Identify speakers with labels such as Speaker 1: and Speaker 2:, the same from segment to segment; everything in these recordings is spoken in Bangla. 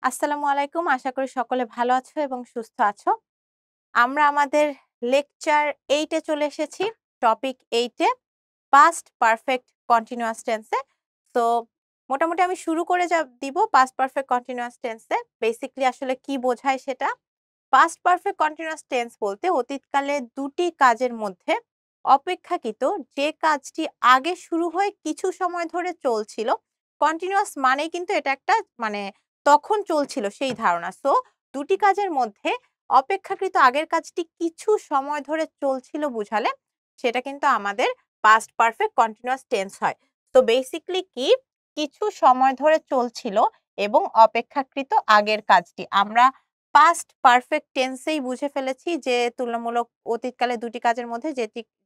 Speaker 1: আসসালামু আলাইকুম। আশা করি সকলে ভালো আছো এবং সুস্থ আছো। আমরা আমাদের লেকচার 8 এ চলে এসেছি। টপিক 8 এ পাস্ট পারফেক্ট কন্টিনিউয়াস টেন্স এ। তো মোটামুটি আমি শুরু করে দিব পাস্ট পারফেক্ট কন্টিনিউয়াস টেন্স এ। বেসিক্যালি আসলে কি বোঝায় সেটা? পাস্ট পারফেক্ট কন্টিনিউয়াস টেন্স বলতে অতীতকালে দুটি কাজের মধ্যে অপেক্ষাকৃত যে কাজটি আগে শুরু হয়ে কিছু সময় ধরে চলছিল। কন্টিনিউয়াস মানেই কিন্তু এটা একটা মানে তখন চলছিল সেই ধারণা। সো দুটি কাজের মধ্যে অপেক্ষাকৃত আগের কাজটি কিছু সময় ধরে চলছিল বুঝালে সেটা কিন্তু আমাদের পাস্ট পারফেক্ট কন্টিনিউয়াস টেন্স হয়। তো বেসিক্যালি কি কিছু সময় ধরে চলছিল এবং অপেক্ষাকৃত আগের কাজটি আমরা পাস্ট পারফেক্ট টেন্সেই বুঝে ফেলেছি যে তুলনামূলক অতীতকালে দুটি কাজের মধ্যে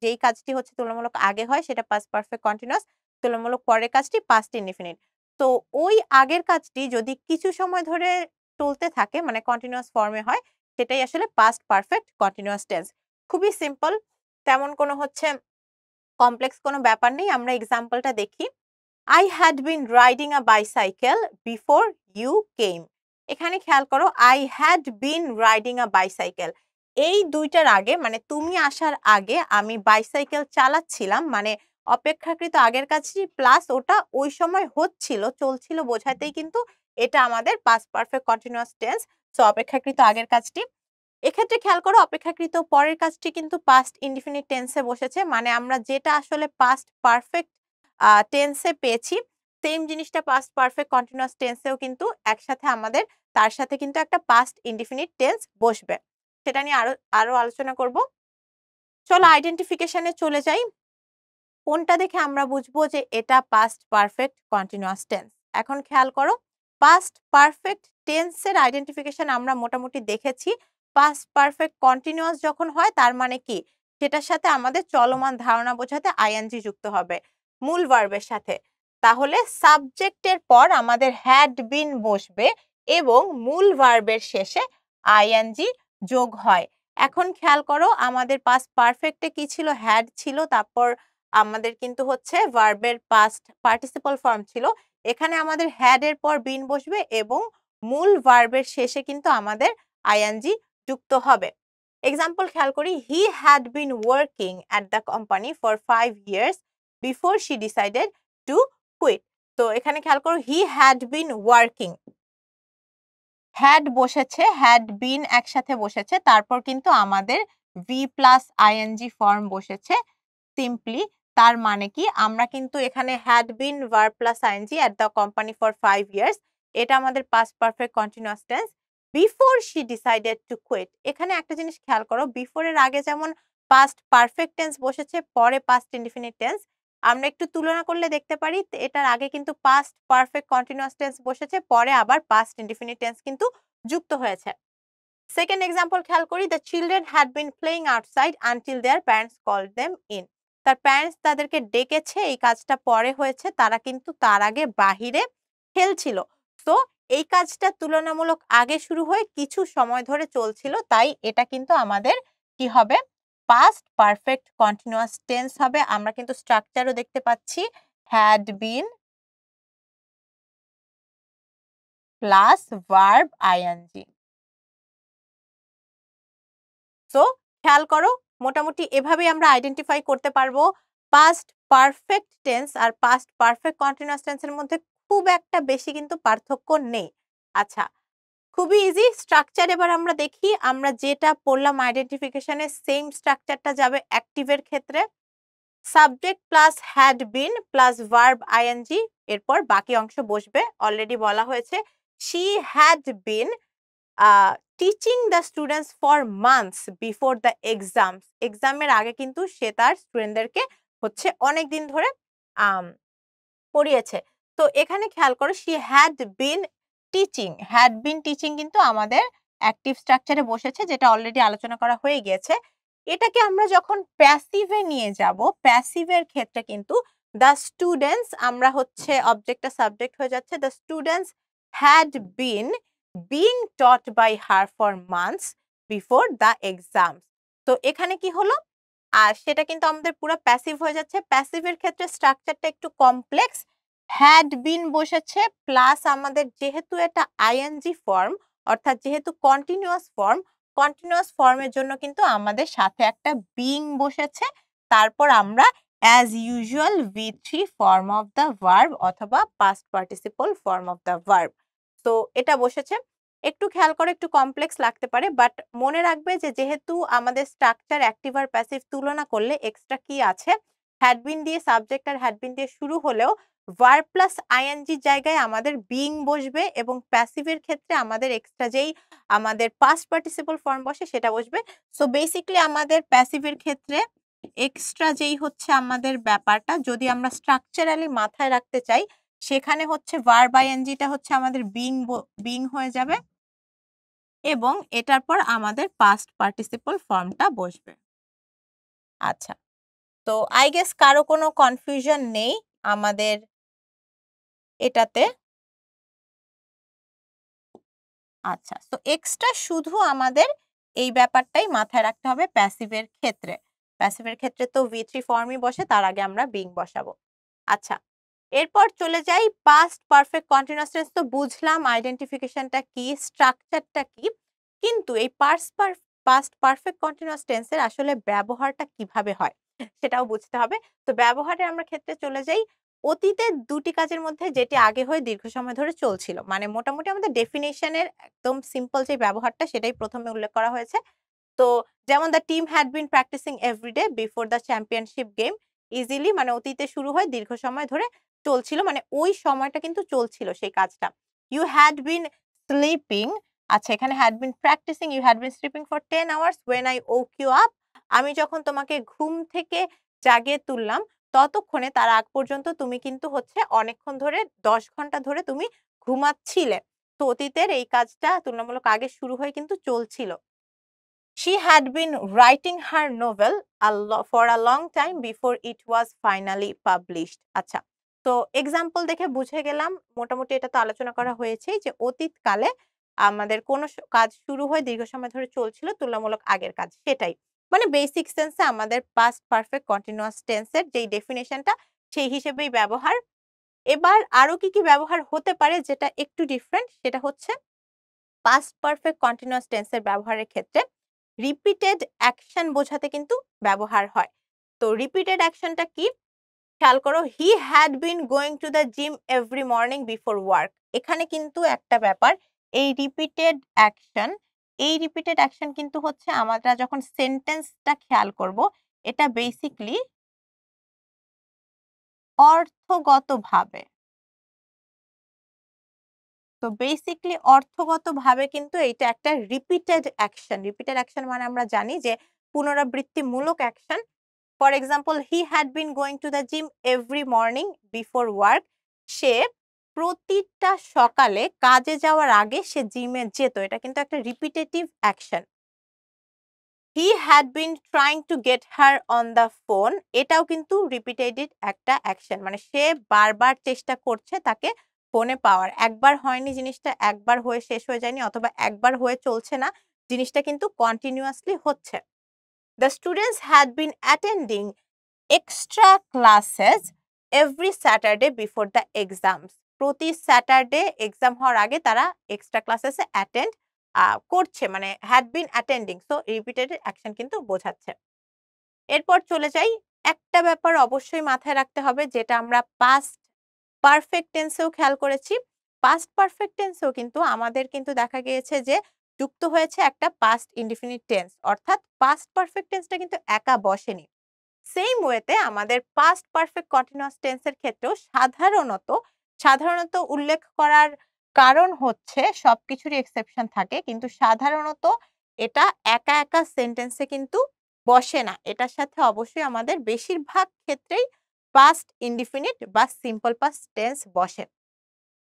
Speaker 1: যেই কাজটি হচ্ছে তুলনামূলক আগে হয় সেটা পাস্ট পারফেক্ট কন্টিনিউয়াস, তুলনামূলক পরের কাজটি পাস্ট ইনডিফিনিট। তো ওই আগের কাজটি যদি কিছু সময় ধরে চলতে থাকে মানে কন্টিনিউয়াস ফর্মে হয় সেটাই আসলে পাস্ট পারফেক্ট কন্টিনিউয়াস টেন্স। খুবই সিম্পল, তেমন কোনো হচ্ছে কমপ্লেক্স কোনো ব্যাপার নেই। আমরা এক্সাম্পলটা দেখি। I had been riding a bicycle before you came. এখানে খেয়াল করো I had been riding a bicycle. এই দুইটার আগে মানে তুমি আসার আগে আমি বাইসাইকেল চালাচ্ছিলাম মানে অপেক্ষাকৃত আগের কাজটি প্লাস ওটা ওই সময় হচ্ছিল চলছিল বোঝাতেই কিন্তু এটা আমাদের past perfect continuous tense. So অপেক্ষাকৃত আগের কাজটি এক্ষেত্রে খেয়াল করো অপেক্ষাকৃত পরের কাজটি কিন্তু পাস্ট ইনডিফিনিট টেন্সে বসেছে মানে আমরা যেটা আসলে পাস্ট পারফেক্ট টেন্সে পেয়েছি সেম জিনিসটা পাস্ট পারফেক্ট কন্টিনিউয়াস টেন্সেও কিন্তু একসাথে আমাদের তার সাথে কিন্তু একটা পাস্ট ইনডিফিনিট টেন্স বসবে। সেটা নিয়ে আরো আরো আলোচনা করব। চলো আইডেন্টিফিকেশনে চলে যাই। কোনটা দেখে আমরা বুঝবো যে এটা পাস্ট পারফেক্ট কন্টিনিউয়াস টেন্স? এখন খেয়াল করো পাস্ট পারফেক্ট টেন্সের আইডেন্টিফিকেশন আমরা মোটামুটি দেখেছি। পাস্ট পারফেক্ট কন্টিনিউয়াস যখন হয় তার মানে কি সেটার সাথে আমাদের চলমান ধারণা বোঝাতে আইএনজি যুক্ত হবে মূল ভার্বের সাথে। তাহলে সাবজেক্টের পর আমাদের হ্যাড বিন বসবে এবং মূল ভার্বের শেষে আইএনজি যোগ হয়। এখন খেয়াল করো আমাদের পাস্ট পারফেক্টে কি ছিল? হ্যাড ছিল, তারপর আমাদের কিন্তু হচ্ছে ভার্বের পাস্ট পার্টিসিপল ফর্ম ছিল। এখানে আমাদের হ্যাড এর পর বিন বসবে এবং মূল ভার্বের শেষে কিন্তু আমাদের আইএনজি যুক্ত হবে। এক্সাম্পল খেয়াল করি he had been working at the company for 5 years before she decided to quit. তো এখানে খেয়াল করো he had been working, had বসেছে, হ্যাড বিন একসাথে বসেছে, তারপর কিন্তু আমাদের ভি প্লাস আইএনজি ফর্ম বসেছে সিম্পলি। তার মানে কি আমরা কিন্তু এখানে had been verb plus ING at the company for 5 years, এটা আমাদের past perfect continuous tense. Before she decided to quit, এখানে একটা জিনিস খেয়াল করো বিফোর এর আগে যেমন পাস্ট পারফেক্ট টেন্স বসেছে পরে পাস্ট ইনডিফিনিট টেন্স, আমরা একটু তুলনা করলে দেখতে পারি এটার আগে কিন্তু পাস্ট পারফেক্ট কন্টিনিউয়াস টেন্স বসেছে পরে আবার পাস্ট ইনডিফিনিট টেন্স কিন্তু যুক্ত হয়েছে। সেকেন্ড এক্সাম্পল খেয়াল করি the children had been playing outside until their parents called them in. তার প্যারেন্টস তাদেরকে ডেকেছে, এই কাজটা পরে হয়েছে, তারা কিন্তু তার আগে বাহিরে খেলছিল। তো এই কাজটা তুলনামূলক আগে শুরু হয়ে কিছু সময় ধরে চলছিল, তাই এটা কিন্তু আমাদের কি হবে? পাস্ট পারফেক্ট কন্টিনিউয়াস টেন্স হবে। আমরা কিন্তু স্ট্রাকচারও দেখতে পাচ্ছি had been plus verb ING. So খেয়াল করো মোটামুটি এভাবেই আমরা আইডেন্টিফাই করতে পারবো পাস্ট পারফেক্ট টেন্স আর পাস্ট পারফেক্ট কন্টিনিউয়াস টেন্সের মধ্যে খুব একটা বেশি কিন্তু পার্থক্য নেই। আচ্ছা, খুবই ইজি স্ট্রাকচার এবার আমরা দেখি। আমরা যেটা পড়লাম আইডেন্টিফিকেশনে সেম স্ট্রাকচারটা যাবে অ্যাক্টিভের ক্ষেত্রে। Subject plus had been plus verb ING, এরপর বাকি অংশ বসবে। অলরেডি বলা হয়েছে she had been teaching the students for months before the exams. এক্সামের আগে কিন্তু সে তার স্টুডেন্টদেরকে হচ্ছে অনেক দিন ধরে আম, পড়িয়েছে। তো এখানে খেয়াল করো she had been teaching, had been teaching কিন্তু আমাদের অ্যাক্টিভ স্ট্রাকচারে বসেছে যেটা অলরেডি আলোচনা করা হয়ে গিয়েছে। এটাকে আমরা যখন প্যাসিভে নিয়ে যাব, প্যাসিভের ক্ষেত্রে কিন্তু দ্য স্টুডেন্টস আমরা হচ্ছে অবজেক্টটা সাবজেক্ট হয়ে যাচ্ছে, the students had been being taught by her for months before the exams. তো এখানে কি হলো? আর সেটা কিন্তু আমাদের পুরো প্যাসিভ হয়ে যাচ্ছে। প্যাসিভের ক্ষেত্রে স্ট্রাকচারটা একটু কমপ্লেক্স। হ্যাড বিন বসেছে প্লাস আমাদের যেহেতু এটা আইএনজি ফর্ম অর্থাৎ যেহেতু কন্টিনিউয়াস ফর্মের জন্য কিন্তু আমাদের সাথে একটা বিং বসেছে। তারপর আমরা as usual V3 form of the verb অথবা past participle form of the verb. তো এটা বসেছে। একটু খেয়াল করে, একটু কমপ্লেক্স লাগতে পারে, বাট মনে রাখবে যে যেহেতু আমাদের স্ট্রাকচার অ্যাক্টিভ আর প্যাসিভ তুলনা করলে এক্সট্রা কি আছে, হ্যাড বিন দিয়ে সাবজেক্ট আর হ্যাড বিন দিয়ে শুরু হলেও ভার্ব প্লাস আইএনজি জায়গায় আমাদের বিং বসবে এবং প্যাসিভের ক্ষেত্রে আমাদের এক্সট্রা যেই আমাদের পাস্ট পার্টিসিপল ফর্ম বসে সেটা বসবে। সো বেসিক্যালি আমাদের প্যাসিভের ক্ষেত্রে এক্সট্রা যেই হচ্ছে আমাদের ব্যাপারটা যদি আমরা স্ট্রাকচারালি মাথায় রাখতে চাই, সেখানে হচ্ছে ভার্ব আইএনজিটা হচ্ছে আমাদের বিং হয়ে যাবে এবং এটার পর আমাদের পাস্ট পার্টিসিপল ফর্মটা বসবে। আচ্ছা, তো আই গেস কারো কোনো কনফিউশন নেই আমাদের এটাতে। আচ্ছা, তো এক্সট্রা শুধু আমাদের এই ব্যাপারটাই মাথায় রাখতে হবে প্যাসিভের ক্ষেত্রে। প্যাসিভের ক্ষেত্রে তো V3 ফর্মই বসে, তার আগে আমরা বিং বসাবো। আচ্ছা, এরপর চলে যাই পাস্ট পারফেক্ট কন্টিনিউয়াস টেন্স। তো বুঝলাম আইডেন্টিফিকেশনটা কি, স্ট্রাকচারটা কি, কিন্তু এই পাস্ট পারফেক্ট কন্টিনিউয়াস টেন্সের আসলে ব্যবহারটা কিভাবে হয় সেটাও বুঝতে হবে। তো ব্যবহারে আমরা ক্ষেত্রে চলে যাই অতীতের দুটি কাজের মধ্যে যেটি আগে হয়ে দীর্ঘ সময় ধরে চলছিল। মানে মোটামুটি আমাদের ডেফিনিশনের একদম সিম্পল যে ব্যবহারটা সেটাই প্রথমে উল্লেখ করা হয়েছে। তো যেমন the team had been practicing every day before the championship game easily, মানে অতীতে শুরু হয় দীর্ঘ সময় ধরে চলছিল, মানে ওই সময়টা কিন্তু চলছিল সেই কাজটা। ইউ হ্যাড বিন স্লিপিং, আচ্ছা এখানে had been practicing, you had been sleeping for 10 hours when I woke you up, আমি যখন তোমাকে ঘুম থেকে জাগিয়ে তুললাম ততক্ষণে, তার আগ পর্যন্ত তুমি কিন্তু হচ্ছে অনেকক্ষণ ধরে 10 ঘন্টা ধরে তুমি ঘুমাচ্ছিলে। তো অতীতের এই কাজটা তুলনামূলক আগে শুরু হয়ে কিন্তু চলছিল। She had been writing her novel for a long time before it was finally published. আচ্ছা, তো এক্সাম্পল দেখে বুঝে গেলাম মোটামুটি এটা তো আলোচনা করা হয়েছেই যে অতীতকালে আমাদের কোনো কাজ শুরু হয়ে দীর্ঘ সময় ধরে চলছিল তুলনামূলক আগের কাজ, সেটাই। মানে বেসিক সেন্সে আমাদের পাস্ট পারফেক্ট কন্টিনিউয়াস টেন্সের যেই ডেফিনেশনটা সেই হিসেবেই ব্যবহার। এবার আরো কি কি ব্যবহার হতে পারে যেটা একটু ডিফারেন্ট, সেটা হচ্ছে পাস্ট পারফেক্ট কন্টিনিউয়াস টেন্সের ব্যবহারের ক্ষেত্রে রিপিটেড অ্যাকশন বোঝাতে কিন্তু ব্যবহার হয়। তো রিপিটেড অ্যাকশনটা কি খেয়াল করো, he had been going to the gym every morning before work. এখানে কিন্তু একটা ব্যাপার, এই রিপিটেড অ্যাকশন কিন্তু হচ্ছে আমরা যখন সেন্টেন্সটা খেয়াল করব, এটা বেসিক্যালি অর্থগতভাবে, তো বেসিক্যালি অর্থগতভাবে কিন্তু এইটা একটা রিপিটেড অ্যাকশন। রিপিটেড অ্যাকশন মানে আমরা জানি যে পুনরাবৃত্তিমূলক action. For example, he had been going to the gym every morning before work. সে প্রতিটা সকালে কাজে যাওয়ার আগে সে জিমে যেত। এটা কিন্তু একটা repetitive action. He had been trying to get her on the phone, এটাও কিন্তু রিপিটেটেড একটা অ্যাকশন, মানে সে বারবার চেষ্টা করছে তাকে ফোনে পাওয়ার। একবার হয়নি জিনিসটা, একবার হয়ে শেষ হয়ে যায়নি, অথবা একবার হয়ে চলছে না, জিনিসটা কিন্তু কন্টিনিউয়াসলি হচ্ছে। The students had bin attending extra classes every Saturday before the exams. প্রতি স্যাটারডে এক্সাম হওয়ার আগে তারা এক্সট্রা ক্লাসেসে অ্যাটেন্ড করছে, মানে had been attending. So repeated action কিন্তু বোঝাচ্ছে। এরপর চলে যাই, একটা ব্যাপার অবশ্যই মাথায় রাখতে হবে যেটা আমরা পাস্ট পারফেক্ট টেন্সেও খেয়াল করেছি। পাস্ট পারফেক্ট টেন্সেও কিন্তু আমাদের কিন্তু দেখা গিয়েছে যে যুক্ত হয়েছে একটা পাস্ট ইনডিফিনিট টেন্স, অর্থাৎ পাস্ট পারফেক্ট টেন্সটা কিন্তু একা বসেনি। সেম ওয়েতে আমাদের পাস্ট পারফেক্ট কন্টিনিউয়াস টেন্সের ক্ষেত্রেও সাধারণত উল্লেখ করার কারণ হচ্ছে সবকিছুরই এক্সেপশন থাকে, কিন্তু সাধারণত এটা একা একা সেন্টেন্সে কিন্তু বসে না। এটার সাথে অবশ্যই আমাদের বেশিরভাগ ক্ষেত্রেই পাস্ট ইনডিফিনিট বা সিম্পল পাস্ট টেন্স বসে।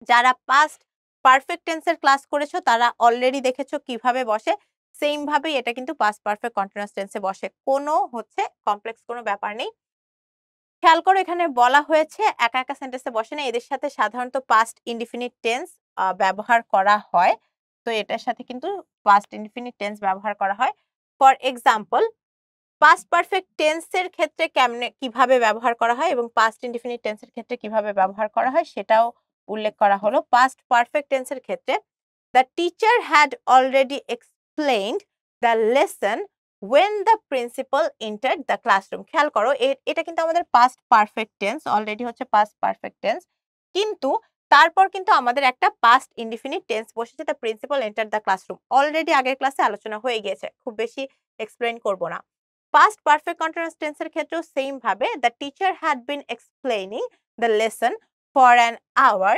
Speaker 1: যারা পাস্ট পারফেক্ট টেন্সের ক্লাস করেছো তারা অলরেডি দেখেছো কিভাবে বসে। সেম ভাবেই এটা কিন্তু পাস্ট পারফেক্ট কন্টিনিউয়াস টেন্সে বসে। কোনো হচ্ছে কমপ্লেক্স কোনো ব্যাপার নেই। খেয়াল করো এখানে বলা হয়েছে একা একা সেন্টেন্সে বসে না, এদের সাথে সাধারণত পাস্ট ইনডিফিনিট টেন্স ব্যবহার করা হয়। তো এটার সাথে কিন্তু পাস্ট ইনডিফিনিট টেন্স ব্যবহার করা হয়। ফর এক্সাম্পল, পাস্ট পারফেক্ট টেন্সের ক্ষেত্রে কিভাবে ব্যবহার করা হয় এবং পাস্ট ইনডিফিনিট টেন্সের ক্ষেত্রে কিভাবে ব্যবহার করা হয় সেটাও উল্লেখ করা হলো। পাস্ট পারফেক্ট টেন্সের ক্ষেত্রে the teacher had already explained the lesson when the principal entered the classroom। খেয়াল করো এটা কিন্তু আমাদের পাস্ট পারফেক্ট টেন্স, অলরেডি হচ্ছে পাস্ট পারফেক্ট টেন্স, কিন্তু তারপর কিন্তু আমাদের একটা পাস্ট ইনডিফিনিট টেন্স বসেছে, the principal enter the classroom. Already আগের ক্লাসে আলোচনা হয়ে গিয়েছে, খুব বেশি এক্সপ্লেইন করব না। পাস্ট পারফেক্ট কন্টিনিউয়াস টেন্সের ক্ষেত্রেও সেম ভাবে the teacher had been explaining the lesson for an hour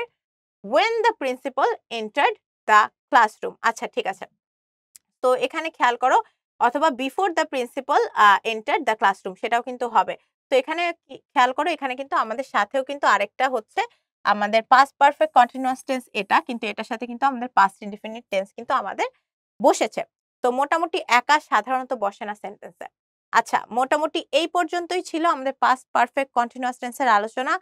Speaker 1: when the principal entered the classroom। আচ্ছা ঠিক আছে, তো এখানে খেয়াল করো, অথবা before the principal enter the classroom, সেটাও কিন্তু হবে। তো এখানে খেয়াল করো, এখানে কিন্তু আমাদের সাথেও কিন্তু আরেকটা হচ্ছে আমাদের পাস্ট পারফেক্ট কন্টিনিউয়াস টেন্স এটা, কিন্তু এটার সাথে কিন্তু আমাদের পাস্ট ইনডিফিনিট টেন্স কিন্তু আমাদের বসেছে। তো মোটামুটি একা সাধারণত বসে না সেন্টেন্সে। আচ্ছা, মোটামুটি এই পর্যন্তই ছিল আমাদের পাস্ট পারফেক্ট কন্টিনিউয়াস টেন্সের আলোচনা।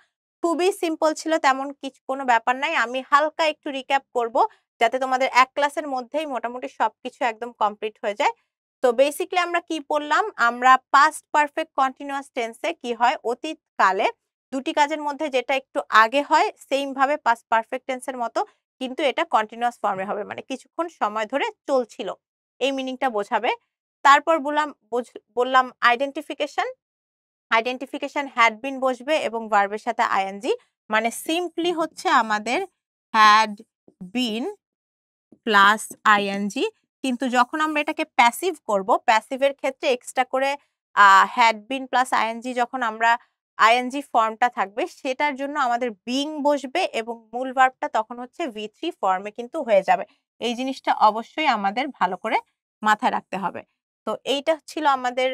Speaker 1: খুবই সিম্পল ছিল, তেমন কোনো ব্যাপার নাই। আমি হালকা একটু রিক্যাপ করব যাতে তোমাদের এক ক্লাসের মধ্যেই মোটামুটি সবকিছু একদম কমপ্লিট হয়ে যায়। তো বেসিক্যালি আমরা কি পড়লাম? আমরা পাস্ট পারফেক্ট কন্টিনিউয়াস টেন্সে কি হয়, অতীতকালে দুটি কাজের মধ্যে যেটা একটু আগে হয় সেইম ভাবে পাস্ট পারফেক্ট টেন্সের মতো, কিন্তু এটা কন্টিনিউয়াস ফর্মে হবে, মানে কিছুক্ষণ সময় ধরে চলছিল, এই মিনিংটা বোঝাবে। তারপর বললাম আইডেন্টিফিকেশন। আইডেন্টিফিকেশন হ্যাড বিন বসবে এবং ভার্বের সাথে আইএনজি, মানে সিম্পলি হচ্ছে আমাদের হ্যাড বিন প্লাস আইএনজি। কিন্তু যখন আমরা এটাকে প্যাসিভ করব, প্যাসিভের ক্ষেত্রে এক্সট্রা করে হ্যাড বিন প্লাস আইএনজি, যখন আমরা আইএনজি ফর্মটা থাকবে সেটার জন্য আমাদের বিং বসবে এবং মূল ভার্বটা তখন হচ্ছে ভি3 ফর্মে কিন্তু হয়ে যাবে। এই জিনিসটা অবশ্যই আমাদের ভালো করে মাথায় রাখতে হবে। তো এইটা ছিল আমাদের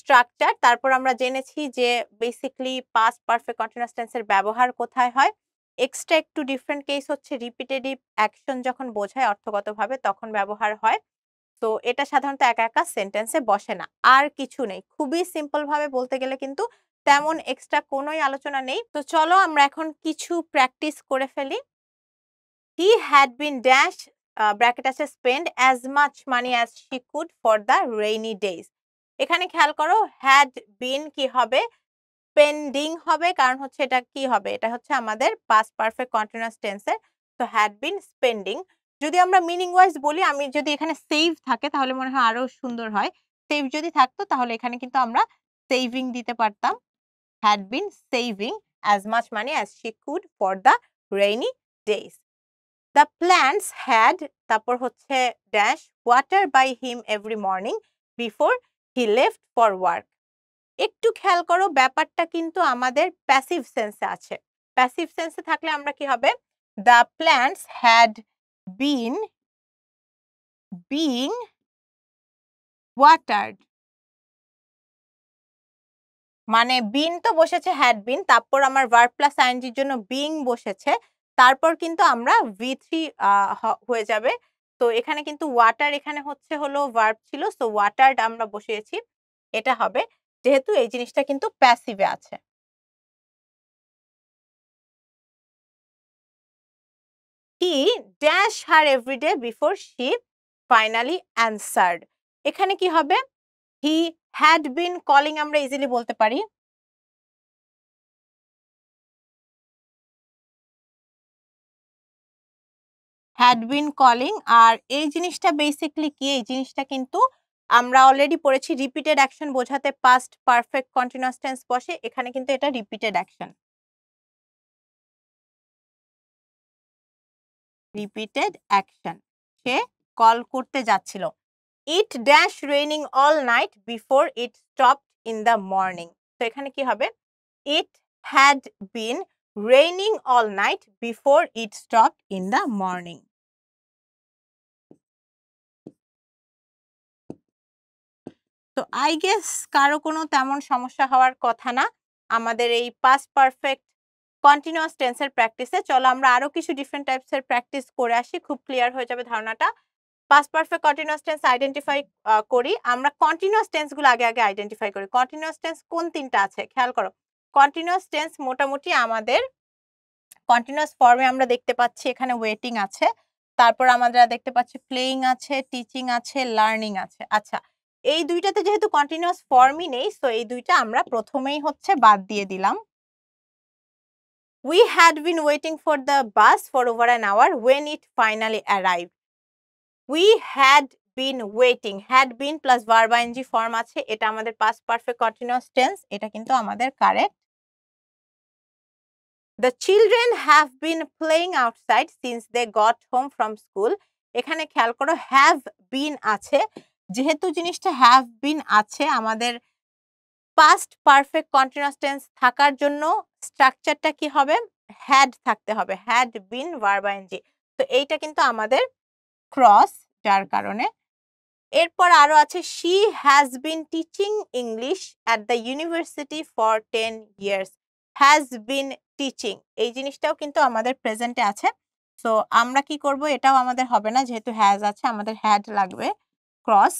Speaker 1: স্ট্রাকচার। তারপর আমরা জেনেছি যে বেসিক্যালি পাস্ট পারফেক্ট কন্টিনিউয়াস টেন্সের ব্যবহার কোথায় হয়। এক্সট্রা একটু ডিফারেন্ট কেস হচ্ছে রিপিটেটিভ অ্যাকশন যখন বোঝায় অর্থগতভাবে তখন ব্যবহার হয়। তো এটা সাধারণত একা একা সেন্টেন্সে বসে না। আর কিছু নেই। খুবই সিম্পল ভাবে বলতে গেলে কিন্তু তেমন এক্সট্রা কোনোই আলোচনা নেই। তো চলো আমরা এখন কিছু প্র্যাকটিস করে ফেলি। He had been dash bracket আছে spend as much money as she could for the rainy days। এখানে খেয়াল করো, had been কি হবে? স্পেন্ডিং হবে, কারণ হচ্ছে এটা কি হবে, এটা হচ্ছে আমাদের পাস্ট পারফেক্ট কন্টিনিউয়াস টেন্সের। তো হ্যাড বিন স্পেন্ডিং। যদি আমরা মিনিং ওয়াইজ বলি, আমি যদি এখানে সেভ থাকে তাহলে মনে হয় আরো সুন্দর হয়। সেভ যদি থাকতো তাহলে এখানে কিন্তু আমরা সেভিং দিতে পারতাম। Had been saving as much money as she could for the rainy days. The plants had, তারপর হচ্ছে dash water by him every morning before he left for work. একটু খেয়াল করো, ব্যাপারটা কিন্তু আমাদের প্যাসিভ সেন্সে আছে। প্যাসিভ সেন্সে থাকলে আমরা কি হবে? The plants had been being watered, মানে বিন তো বসেছে হ্যাড বিন, তারপর আমার ভার্ব প্লাস আইএনজির জন্য বিং বসেছে, তারপর কিন্তু আমরা ভি3 হয়ে যাবে। তো এখানে কিন্তু ওয়াটার এখানে হলো ভার্ব ছিল, সো ওয়াটার্ড আমরা বসিয়েছি, এটা হবে, যেহেতু এই জিনিসটা কিন্তু প্যাসিভে আছে। He dash her every day before she finally answered। এখানে কি হবে? He had been calling আমরা ইজিলি বলতে পারি। had been calling, আর এই জিনিসটা বেসিক্যালি কি? এই জিনিসটা কিন্তু আমরা অলরেডি পড়েছি, রিপিটেড অ্যাকশন বোঝাতে পাস্ট পারফেক্ট কন্টিনিউয়াস টেন্স বসে, এখানে কিন্তু এটা রিপিটেড অ্যাকশন। রিপিটেড অ্যাকশন, সে কল করতে যাচ্ছিল। It dash raining all night before it stopped in the morning। তো এখানে কি হবে? It had been raining all night before it stopped in the morning। তো আই গেস কারো কোনো তেমন সমস্যা হওয়ার কথা না আমাদের এই পাস্ট পারফেক্ট কন্টিনিউয়াস টেন্সের প্র্যাকটিসে। চলো আমরা আরো কিছু ডিফারেন্ট টাইপসের প্র্যাকটিস করে আসি, খুব ক্লিয়ার হয়ে যাবে ধারণাটা। Past perfect continuous tense identify করি আমরা। কন্টিনিউয়াস টেন্স গুলো আগে আগে আইডেন্টিফাই করি। কন্টিনিউয়াস টেন্স কোন তিনটা আছে খেয়াল করো। কন্টিনিউয়াস টেন্স মোটামুটি আমাদের কন্টিনিউয়াস ফর্মে আমরা দেখতে পাচ্ছি এখানে ওয়েটিং আছে, তারপর আমরা দেখতে পাচ্ছি প্লেইং আছে, টিচিং আছে, লার্নিং আছে। আচ্ছা, এই দুইটাতে যেহেতু কন্টিনিউয়াস ফর্মই নেই, সো এই দুইটা আমরা প্রথমেই হচ্ছে বাদ দিয়ে দিলাম। We had been waiting for the bus for over an hour when it finally arrived. We had been waiting. Had been plus verb ing form আছে, এটা আমাদের past perfect continuous tense, এটা কিন্তু আমাদের correct. The children have been playing outside since they got home from school. এখানে খেয়াল করো have been আছে, যেহেতু জিনিসটা have been আছে, আমাদের past perfect continuous tense থাকার জন্য স্ট্রাকচারটা কি হবে? had থাকতে হবে, had been verb ing। তো এইটা কিন্তু আমাদের ক্রস, যার কারণে। এরপর আরো আছে she has been teaching English at the university for 10 years. has been teaching, এই জিনিসটাও কিন্তু আমাদের প্রেজেন্টে আছে। সো আমরা কি করব, এটাও আমাদের হবে না, যেহেতু has আছে আমাদের had লাগবে, cross.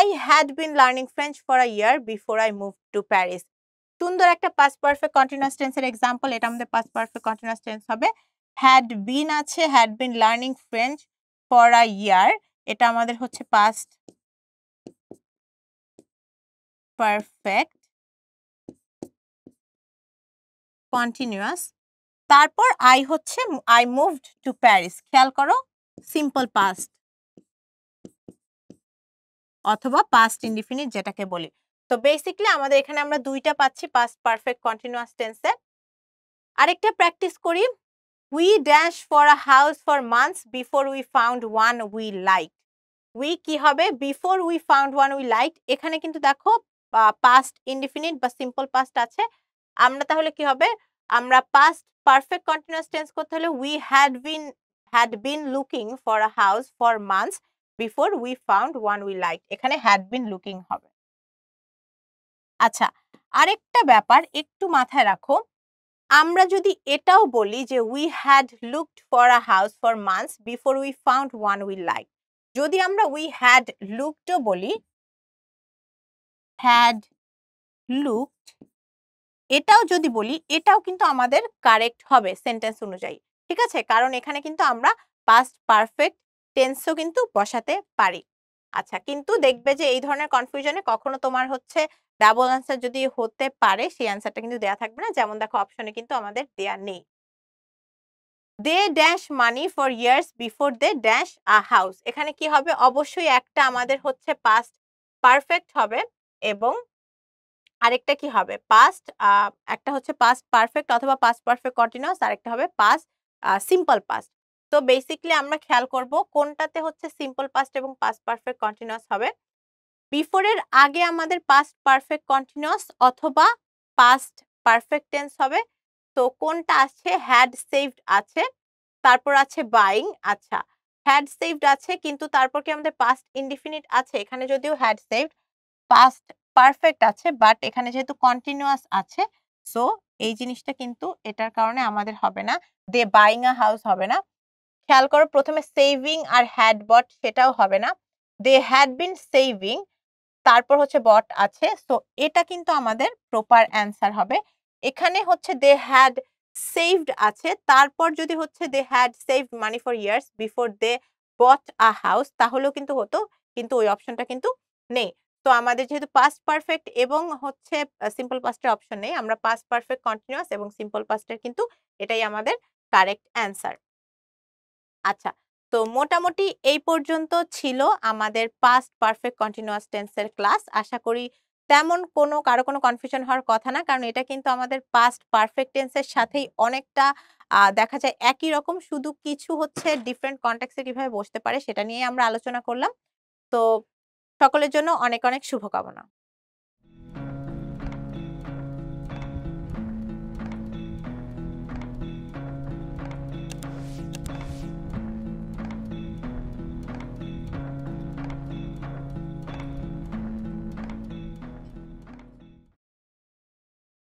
Speaker 1: I had been learning French for a year before I moved to Paris. সুন্দর একটা past perfect continuous tense এর एग्जांपल, এটা আমাদের past perfect continuous tense হবে। had been আছে, had been learning French for a year, এটা আমাদের হচ্ছে past perfect continuous। তারপর I হচ্ছে I moved to Paris, খেয়াল করো সিম্পল পাস্ট অথবা পাস্ট ইনডিফিনিট যেটাকে বলি। তো বেসিক্যালি আমাদের এখানে আমরা দুইটা পাচ্ছি পাস্ট পারফেক্ট কন্টিনিউয়াস টেন্সে। আরেকটা প্র্যাকটিস করি, we dash for a house for months before we found one we liked. we কি হবে, before we found one we liked, এখানে কিন্তু দেখো পাস্ট ইনডিফিনিট বা সিম্পল পাস্ট আছে। আমরা তাহলে কি হবে, আমরা পাস্ট পারফেক্ট কন্টিনিউয়াস টেন্স করতে হলে we had been looking for a house for months before we found one we liked, এখানে had been looking হবে। আচ্ছা, আরেকটা ব্যাপার একটু মাথায় রাখো, আমরা যদি এটাও বলি যে we had looked for a house for months before we found one we liked, যদি আমরা we had looked ও বলি, had looked, এটাও যদি বলি, এটাও কিন্তু আমাদের কারেক্ট হবে সেন্টেন্স অনুযায়ী, ঠিক আছে? কারণ এখানে কিন্তু আমরা পাস্ট পারফেক্ট টেন্সও কিন্তু বসাতে পারি। আচ্ছা, কিন্তু দেখবে যে এই ধরনের কনফিউশনে কখনো তোমার হচ্ছে ডাবল আনসার যদি হতে পারে, সেই আনসারটা কিন্তু দেয়া থাকবে না। যেমন দেখো অপশনে কিন্তু আমাদের দেয়া নেই। They dash money for years before they dash a house, এখানে কি হবে, অবশ্যই একটা আমাদের হচ্ছে পাস্ট পারফেক্ট হবে এবং আরেকটা কি হবে, পাস্ট একটা হচ্ছে পাস্ট পারফেক্ট অথবা পাস্ট পারফেক্ট কন্টিনিউয়াস, আরেকটা হবে পাস্ট সিম্পল পাস্ট। তো বেসিক্যালি আমরা খেয়াল করব কোনটাতে হচ্ছে সিম্পল পাস্ট এবং পাস্ট পারফেক্ট কন্টিনিউয়াস হবে। বিফোর এর আগে আমাদের পাস্ট পারফেক্ট কন্টিনিউয়াস অথবা পাস্ট পারফেক্ট টেন্স হবে। তো কোনটা আছে, হ্যাড সেভড আছে, তারপর আছে বাইং। আচ্ছা, হ্যাড সেভড আছে কিন্তু তারপর কি আমাদের পাস্ট ইনডিফিনিট আছে, এখানে যদিও হ্যাড সেভড পাস্ট পারফেক্ট আছে, বাট এখানে যেহেতু কন্টিনিউয়াস আছে, সো এই জিনিসটা কিন্তু এটার কারণে আমাদের হবে না, দে বাইং আ হাউস হবে না। খেয়াল করো প্রথমে সেভিং আর হ্যাড বট, সেটাও হবে না। দে হ্যাড বিন সেভিং, তারপর হচ্ছে বট আছে, সো এটা কিন্তু আমাদের প্রপার অ্যান্সার হবে। এখানে হচ্ছে দে হ্যাড সেভড আছে, তারপর যদি হচ্ছে they had saved money for years before they bought a house, তাহলেও কিন্তু হতো, কিন্তু ওই অপশনটা কিন্তু নেই। তো আমাদের যেহেতু পাস্ট পারফেক্ট এবং হচ্ছে সিম্পল পাস্টের অপশন নেই, আমরা পাস্ট পারফেক্ট কন্টিনিউয়াস এবং সিম্পল পাস্টের কিন্তু এটাই আমাদের কারেক্ট অ্যান্সার। আচ্ছা, তো মোটামুটি এই পর্যন্ত ছিল আমাদের পাস্ট পারফেক্ট কন্টিনিউয়াস টেন্সের ক্লাস। আশা করি তেমন কারো কোনো কনফিউশন হওয়ার কথা না, কারণ এটা কিন্তু আমাদের পাস্ট পারফেক্ট টেন্সের সাথেই অনেকটা দেখা যায় একই রকম, শুধু কিছু হচ্ছে ডিফারেন্ট কনটেক্সটে কিভাবে বসতে পারে সেটা নিয়ে আমরা আলোচনা করলাম। তো সকলের জন্য অনেক অনেক শুভকামনা।